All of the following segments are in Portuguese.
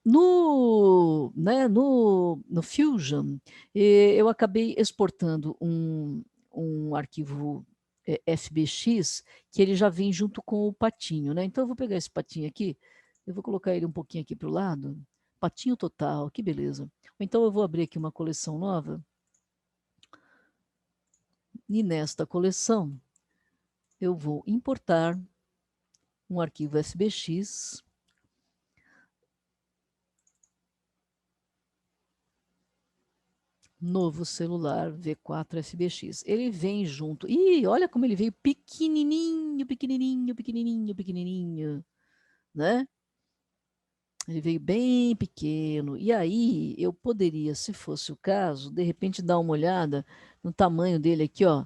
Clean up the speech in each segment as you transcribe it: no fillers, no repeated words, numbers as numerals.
No Fusion, eu acabei exportando um arquivo FBX que ele já vem junto com o patinho, né? Então eu vou pegar esse patinho aqui, eu vou colocar ele um pouquinho aqui para o lado, patinho total, que beleza. Então eu vou abrir aqui uma coleção nova e nesta coleção eu vou importar um arquivo FBX. Novo celular V4 FBX. Ele vem junto. Ih, olha como ele veio pequenininho, pequenininho, pequenininho, pequenininho, né? Ele veio bem pequeno. E aí eu poderia, se fosse o caso, de repente dar uma olhada no tamanho dele aqui, ó.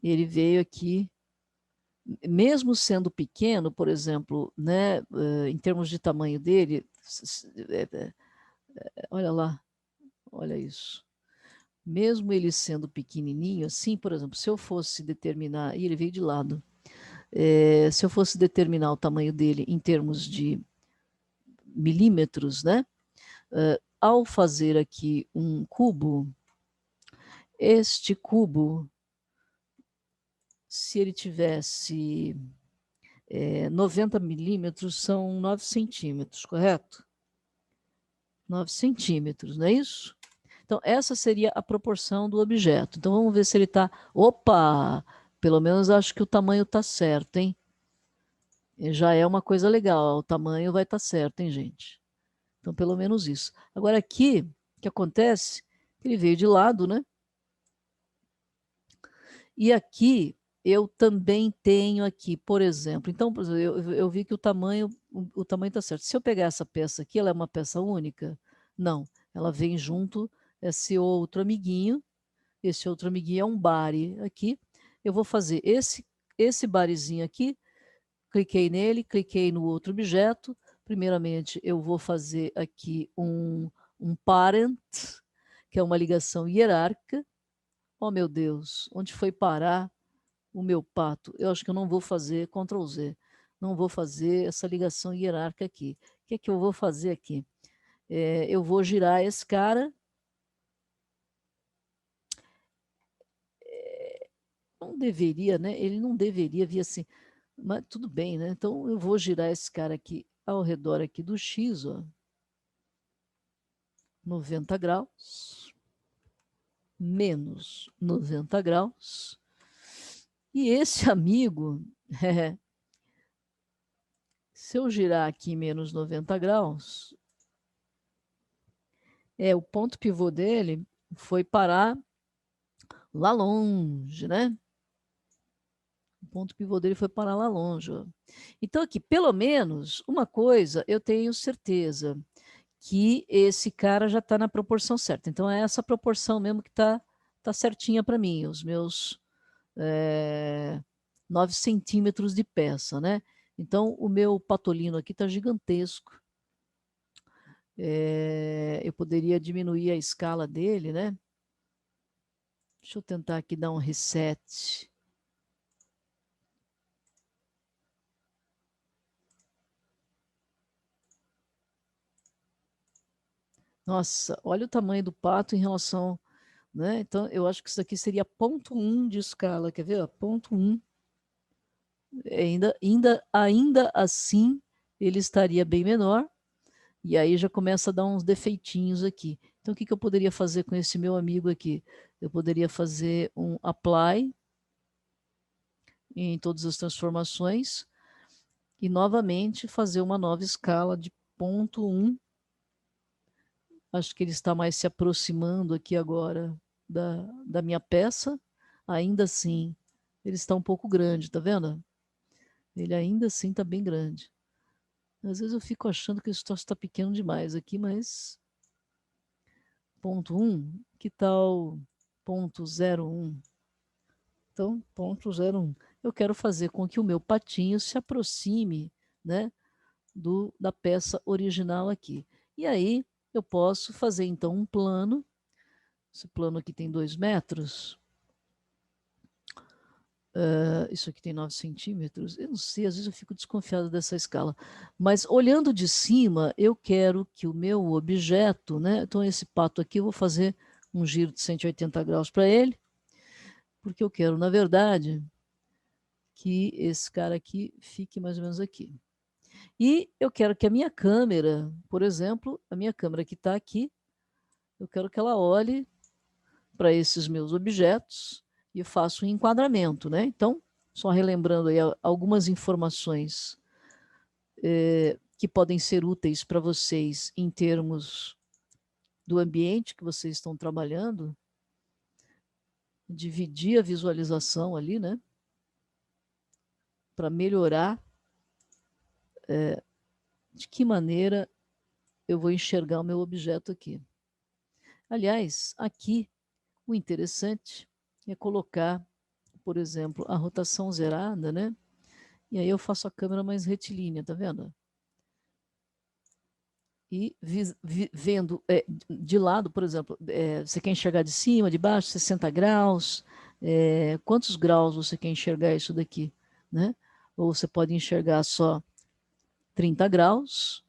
Ele veio aqui, mesmo sendo pequeno, por exemplo, né, em termos de tamanho dele, olha lá, olha isso. Mesmo ele sendo pequenininho, assim, por exemplo, se eu fosse determinar, e ele veio de lado, se eu fosse determinar o tamanho dele em termos de milímetros, né? Ao fazer aqui um cubo, este cubo, se ele tivesse 90 milímetros, são 9 centímetros, correto? 9 centímetros, não é isso? Então, essa seria a proporção do objeto. Então, vamos ver se ele está... Opa! Pelo menos acho que o tamanho está certo, hein? Já é uma coisa legal. O tamanho vai estar certo, hein, gente? Então, pelo menos isso. Agora, aqui, o que acontece? Ele veio de lado, né? E aqui, eu também tenho aqui, por exemplo... Então, por exemplo, eu vi que o tamanho está certo. Se eu pegar essa peça aqui, ela é uma peça única? Não. Ela vem junto esse outro amiguinho. Esse outro amiguinho é um body aqui. Eu vou fazer esse bodyzinho aqui. Cliquei nele, cliquei no outro objeto. Primeiramente, eu vou fazer aqui um parent, que é uma ligação hierárquica. Oh, meu Deus, onde foi parar o meu pato? Eu acho que eu não vou fazer Ctrl Z. Não vou fazer essa ligação hierárquica aqui. O que é que eu vou fazer aqui? Eu vou girar esse cara. Não deveria, né? Ele não deveria vir assim. Mas tudo bem, né? Então eu vou girar esse cara aqui ao redor aqui do X, ó. 90 graus. Menos 90 graus. E esse amigo, se eu girar aqui menos 90 graus, o ponto pivô dele foi parar lá longe, né? O ponto pivô dele foi parar lá longe. Ó. Então, aqui, pelo menos, uma coisa eu tenho certeza, que esse cara já está na proporção certa. Então, é essa proporção mesmo que tá certinha para mim, os meus 9 centímetros de peça, né? Então, o meu patolino aqui está gigantesco. Eu poderia diminuir a escala dele, né? Deixa eu tentar aqui dar um reset. Nossa, olha o tamanho do pato em relação, né? Então, eu acho que isso aqui seria 0,1 de escala, quer ver? 0,1. Ainda assim, ele estaria bem menor, e aí já começa a dar uns defeitinhos aqui. Então, o que eu poderia fazer com esse meu amigo aqui? Eu poderia fazer um apply em todas as transformações e novamente fazer uma nova escala de 0,1. Acho que ele está mais se aproximando aqui agora da minha peça. Ainda assim, ele está um pouco grande, tá vendo? Ele ainda assim está bem grande. Às vezes eu fico achando que esse troço está pequeno demais aqui, mas 0,1, que tal 0,01? Então, 0,01. Eu quero fazer com que o meu patinho se aproxime, né, da peça original aqui. E aí eu posso fazer então um plano. Esse plano aqui tem 2 metros. Isso aqui tem 9 centímetros. Eu não sei, às vezes eu fico desconfiado dessa escala. Mas olhando de cima, eu quero que o meu objeto, né? Então, esse pato aqui, eu vou fazer um giro de 180 graus para ele, porque eu quero, na verdade, que esse cara aqui fique mais ou menos aqui. E eu quero que a minha câmera, por exemplo, a minha câmera que está aqui, eu quero que ela olhe para esses meus objetos e eu faço um enquadramento, né? Então, só relembrando aí algumas informações que podem ser úteis para vocês em termos do ambiente que vocês estão trabalhando, dividir a visualização ali, né? Para melhorar de que maneira eu vou enxergar o meu objeto aqui. Aliás, aqui o interessante é colocar, por exemplo, a rotação zerada, né? E aí eu faço a câmera mais retilínea, tá vendo? E vendo de lado, por exemplo, você quer enxergar de cima, de baixo, 60 graus, quantos graus você quer enxergar isso daqui, né? Ou você pode enxergar só 30 graus,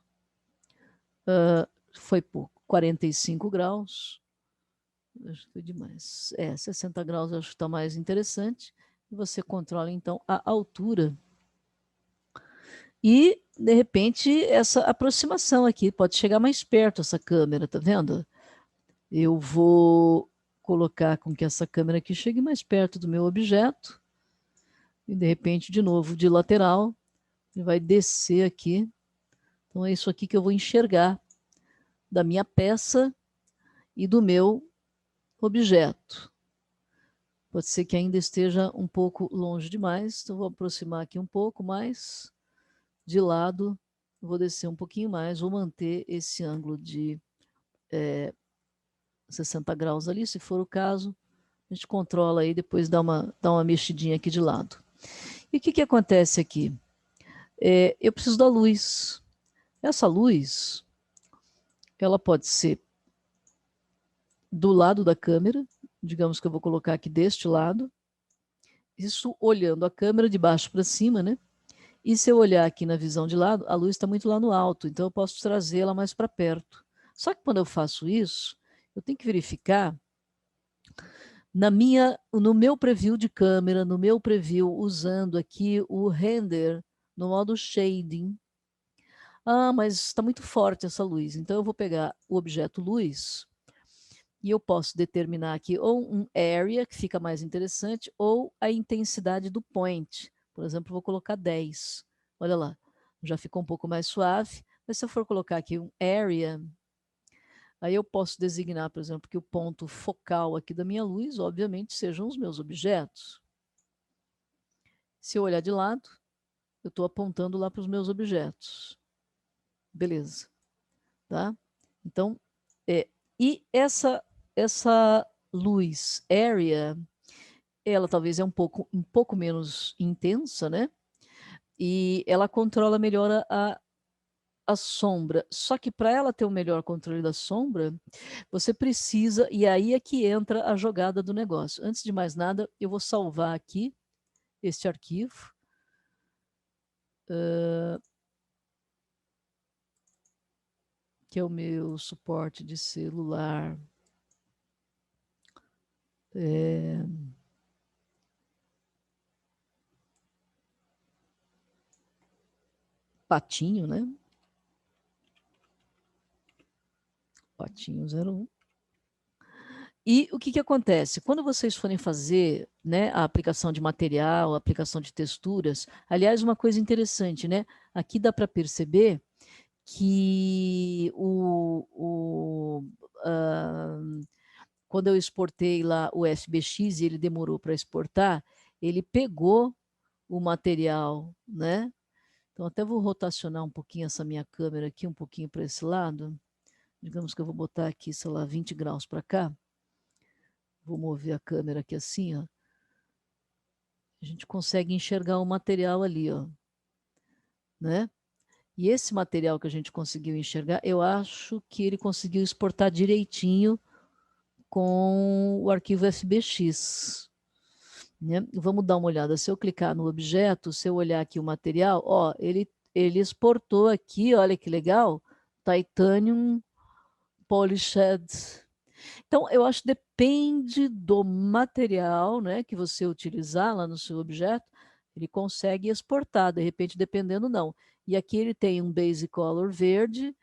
foi pouco, 45 graus, acho que foi demais. 60 graus eu acho que está mais interessante. E você controla, então, a altura. E, de repente, essa aproximação aqui, pode chegar mais perto essa câmera, tá vendo? Eu vou colocar com que essa câmera aqui chegue mais perto do meu objeto. E, de repente, de novo, de lateral, ele vai descer aqui. Então, é isso aqui que eu vou enxergar da minha peça e do meu objeto. Pode ser que ainda esteja um pouco longe demais, então vou aproximar aqui um pouco mais. De lado, vou descer um pouquinho mais, vou manter esse ângulo de 60 graus ali, se for o caso. A gente controla aí, depois dá uma mexidinha aqui de lado. E o que acontece aqui? Eu preciso da luz. Essa luz, ela pode ser do lado da câmera, digamos que eu vou colocar aqui deste lado, isso olhando a câmera de baixo para cima, né? E se eu olhar aqui na visão de lado, a luz está muito lá no alto, então eu posso trazê-la mais para perto. Só que quando eu faço isso, eu tenho que verificar no meu preview de câmera, no meu preview usando aqui o render no modo shading. Ah, mas está muito forte essa luz. Então eu vou pegar o objeto luz e eu posso determinar aqui ou um area, que fica mais interessante, ou a intensidade do point. Por exemplo, vou colocar 10. Olha lá, já ficou um pouco mais suave. Mas se eu for colocar aqui um area, aí eu posso designar, por exemplo, que o ponto focal aqui da minha luz, obviamente, sejam os meus objetos. Se eu olhar de lado, eu estou apontando lá para os meus objetos. Beleza. Tá? Então, e essa luz area, ela talvez é um pouco menos intensa, né? E ela controla melhor a sombra. Só que para ela ter o melhor controle da sombra, você precisa, e aí é que entra a jogada do negócio. Antes de mais nada, eu vou salvar aqui este arquivo. Que é o meu suporte de celular. Patinho, né? Patinho 01. E o que acontece? Quando vocês forem fazer, né, a aplicação de material, a aplicação de texturas, aliás, uma coisa interessante, né? Aqui dá para perceber que quando eu exportei lá o FBX e ele demorou para exportar, ele pegou o material, né? Então, até vou rotacionar um pouquinho essa minha câmera aqui, um pouquinho para esse lado. Digamos que eu vou botar aqui, sei lá, 20 graus para cá. Vou mover a câmera aqui assim, ó. A gente consegue enxergar o material ali, ó, né? E esse material que a gente conseguiu enxergar, eu acho que ele conseguiu exportar direitinho com o arquivo FBX. né? Vamos dar uma olhada. Se eu clicar no objeto, se eu olhar aqui o material, ó, ele exportou aqui, olha que legal, Titanium Polished. Então, eu acho que depende do material, né, que você utilizar lá no seu objeto, ele consegue exportar, de repente, dependendo não. E aqui ele tem um base color verde,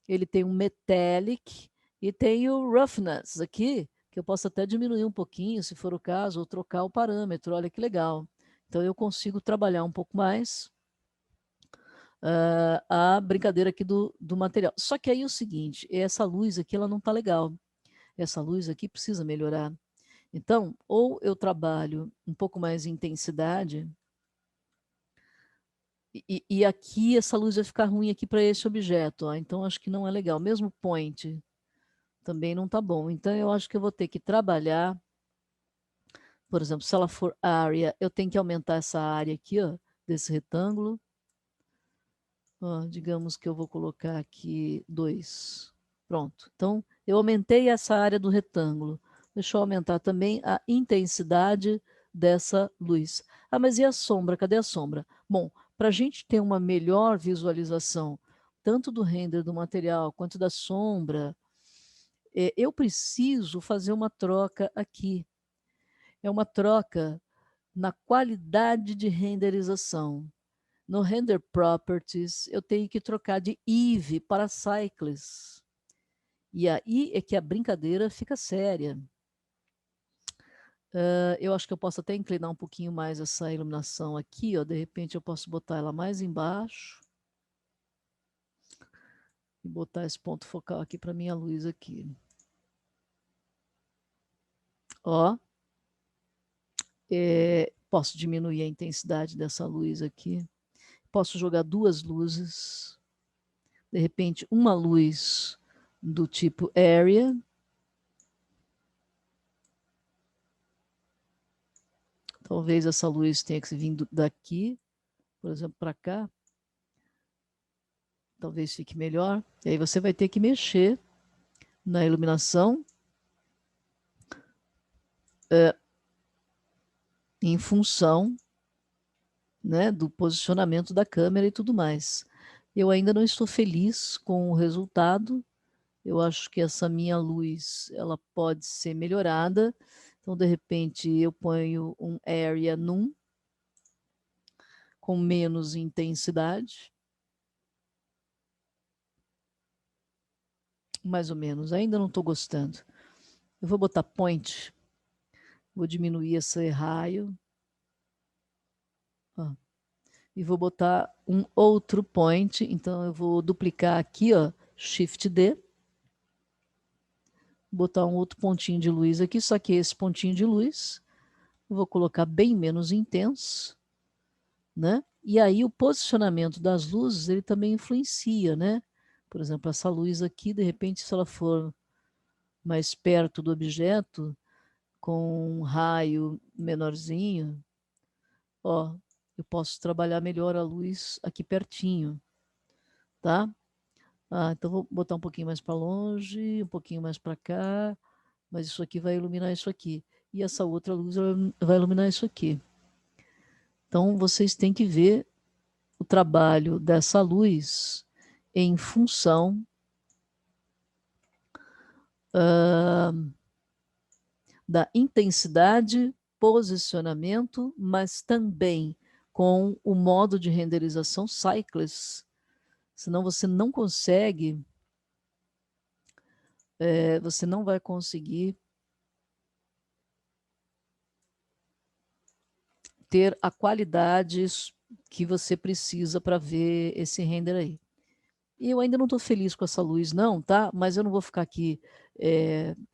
ele tem um metallic e tem o roughness aqui, que eu posso até diminuir um pouquinho, se for o caso, ou trocar o parâmetro, olha que legal. Então eu consigo trabalhar um pouco mais a brincadeira aqui do material. Só que aí é o seguinte, essa luz aqui ela não está legal. Essa luz aqui precisa melhorar. Então, ou eu trabalho um pouco mais em intensidade, e aqui essa luz vai ficar ruim aqui para esse objeto. Ó, então, acho que não é legal. Mesmo point também não está bom. Então, eu acho que eu vou ter que trabalhar, por exemplo, se ela for área, eu tenho que aumentar essa área aqui, ó, desse retângulo. Ó, digamos que eu vou colocar aqui 2. Pronto. Então, eu aumentei essa área do retângulo. Deixa eu aumentar também a intensidade dessa luz. Ah, mas e a sombra? Cadê a sombra? Bom, para a gente ter uma melhor visualização, tanto do render do material quanto da sombra, eu preciso fazer uma troca aqui. É uma troca na qualidade de renderização. No Render Properties, eu tenho que trocar de Eve para Cycles. E aí é que a brincadeira fica séria. Eu acho que eu posso até inclinar um pouquinho mais essa iluminação aqui, ó. De repente eu posso botar ela mais embaixo e botar esse ponto focal aqui para minha luz aqui. Ó, posso diminuir a intensidade dessa luz aqui. Posso jogar duas luzes. De repente, uma luz do tipo Area. Talvez essa luz tenha que vir daqui, por exemplo, para cá. Talvez fique melhor. E aí você vai ter que mexer na iluminação em função, né, do posicionamento da câmera e tudo mais. Eu ainda não estou feliz com o resultado. Eu acho que essa minha luz ela pode ser melhorada. Então, de repente, eu ponho um area num com menos intensidade. Mais ou menos. Ainda não estou gostando. Eu vou botar point. Vou diminuir esse raio. Ó, e vou botar um outro point. Então, eu vou duplicar aqui, ó, Shift D. Botar um outro pontinho de luz aqui, só que esse pontinho de luz eu vou colocar bem menos intenso, né? E aí o posicionamento das luzes, ele também influencia, né? Por exemplo, essa luz aqui, de repente, se ela for mais perto do objeto, com um raio menorzinho, ó, eu posso trabalhar melhor a luz aqui pertinho, tá? Então vou botar um pouquinho mais para longe, um pouquinho mais para cá, mas isso aqui vai iluminar isso aqui. E essa outra luz vai iluminar isso aqui. Então vocês têm que ver o trabalho dessa luz em função da intensidade, posicionamento, mas também com o modo de renderização cycles. Senão você não vai conseguir ter a qualidade que você precisa para ver esse render aí. E eu ainda não estou feliz com essa luz, não, tá? Mas eu não vou ficar aqui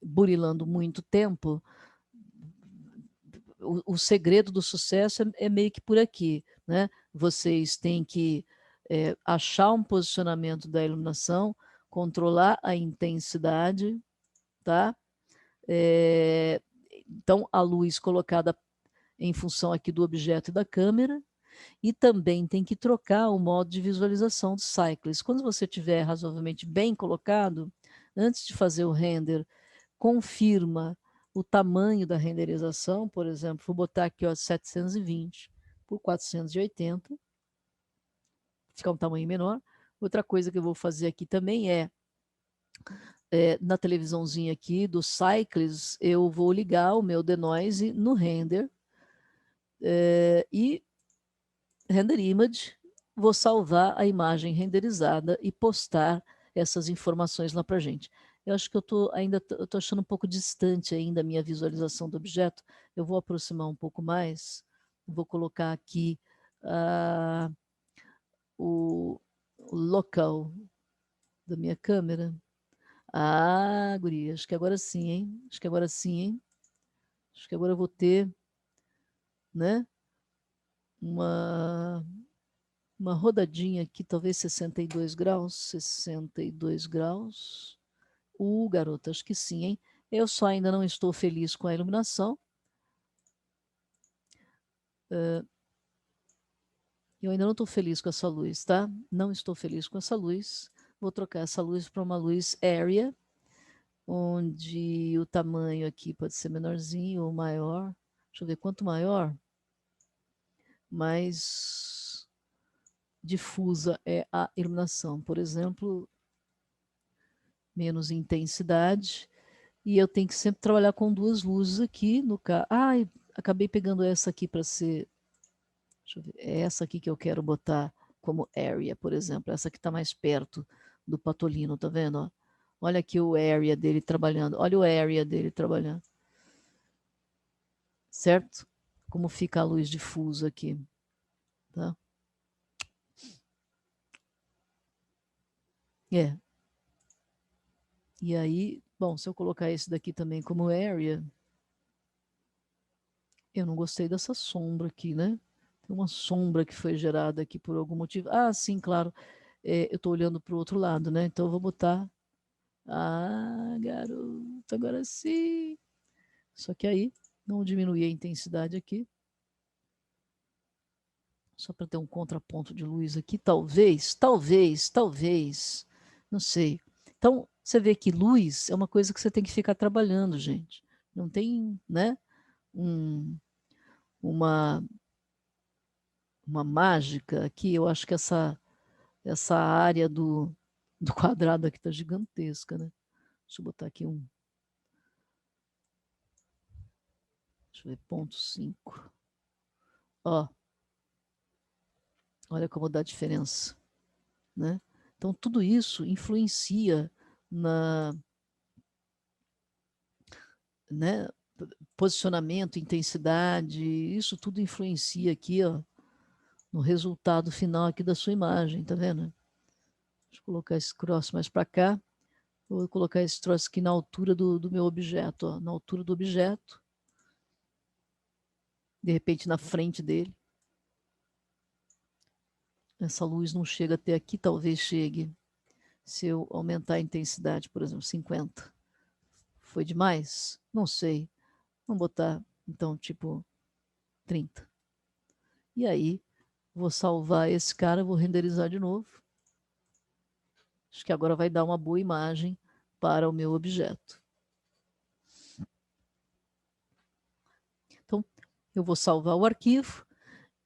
burilando muito tempo. O segredo do sucesso é meio que por aqui, né? Vocês têm que achar um posicionamento da iluminação, controlar a intensidade, tá? Então, a luz colocada em função aqui do objeto e da câmera, e também tem que trocar o modo de visualização do Cycles. Quando você tiver razoavelmente bem colocado, antes de fazer o render, confirma o tamanho da renderização, por exemplo, vou botar aqui, ó, 720 por 480, ficar um tamanho menor. Outra coisa que eu vou fazer aqui também na televisãozinha aqui do Cycles, eu vou ligar o meu denoise no render e render image, vou salvar a imagem renderizada e postar essas informações lá para gente. Eu acho que eu tô ainda eu tô achando um pouco distante ainda a minha visualização do objeto. Eu vou aproximar um pouco mais. Vou colocar aqui o local da minha câmera. Ah, guria, acho que agora sim, hein? Acho que agora sim, hein? Acho que agora eu vou ter, né? Uma uma rodadinha aqui, talvez 62 graus, 62 graus. Garota, acho que sim, hein? Eu só ainda não estou feliz com a iluminação. Eu ainda não estou feliz com essa luz, tá? Não estou feliz com essa luz. Vou trocar essa luz para uma luz area, onde o tamanho aqui pode ser menorzinho ou maior. Deixa eu ver, quanto maior, mais difusa é a iluminação. Por exemplo, menos intensidade. E eu tenho que sempre trabalhar com duas luzes aqui no carro. Acabei pegando essa aqui para ser. Deixa eu ver. É essa aqui que eu quero botar como area, por exemplo. Essa que está mais perto do patolino, tá vendo? Ó? Olha aqui o area dele trabalhando. Olha o area dele trabalhando. Certo? Como fica a luz difusa aqui. Tá? É. E aí, bom, se eu colocar esse daqui também como area, eu não gostei dessa sombra aqui, né? Tem uma sombra que foi gerada aqui por algum motivo. Ah, sim, claro. Eu estou olhando para o outro lado, né? Então eu vou botar. Ah, garoto, agora sim. Só que aí, não diminuir a intensidade aqui. Só para ter um contraponto de luz aqui. Talvez. Não sei. Então, você vê que luz é uma coisa que você tem que ficar trabalhando, gente. Não tem, né? Um, uma uma mágica aqui. Eu acho que essa área do quadrado aqui está gigantesca, né? Deixa eu botar aqui deixa eu ver, ponto 5. Ó, olha como dá diferença, né? Então, tudo isso influencia na, né, posicionamento, intensidade, isso tudo influencia aqui, ó, no resultado final aqui da sua imagem, tá vendo? Deixa eu colocar esse cross mais para cá. Vou colocar esse troço aqui na altura do meu objeto, ó, na altura do objeto, de repente na frente dele. Essa luz não chega até aqui, talvez chegue. Se eu aumentar a intensidade, por exemplo, 50. Foi demais? Não sei. Vamos botar, então, tipo 30. E aí, vou salvar esse cara, vou renderizar de novo. Acho que agora vai dar uma boa imagem para o meu objeto. Então, eu vou salvar o arquivo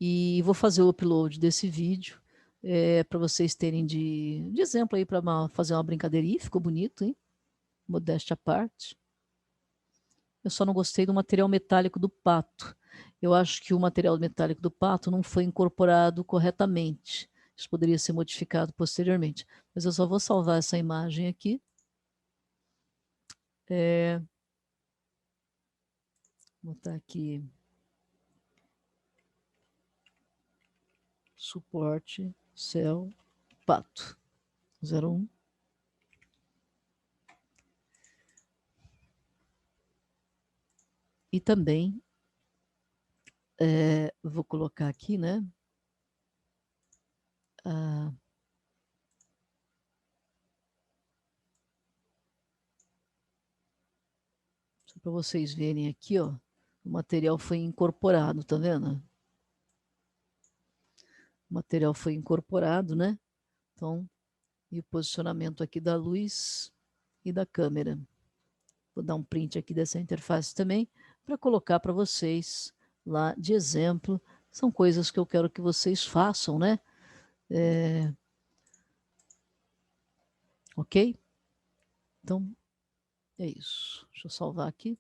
e vou fazer o upload desse vídeo para vocês terem de exemplo aí para fazer uma brincadeirinha. Ficou bonito, hein? Modéstia à parte. Eu só não gostei do material metálico do pato. Eu acho que o material metálico do pato não foi incorporado corretamente. Isso poderia ser modificado posteriormente. Mas eu só vou salvar essa imagem aqui. Vou botar aqui suporte céu pato 01. E também vou colocar aqui, né? Só para vocês verem aqui, ó. O material foi incorporado, tá vendo? O material foi incorporado, né? Então, e o posicionamento aqui da luz e da câmera. Vou dar um print aqui dessa interface também, para colocar para vocês lá de exemplo. São coisas que eu quero que vocês façam, né? Ok? Então, é isso. Deixa eu salvar aqui.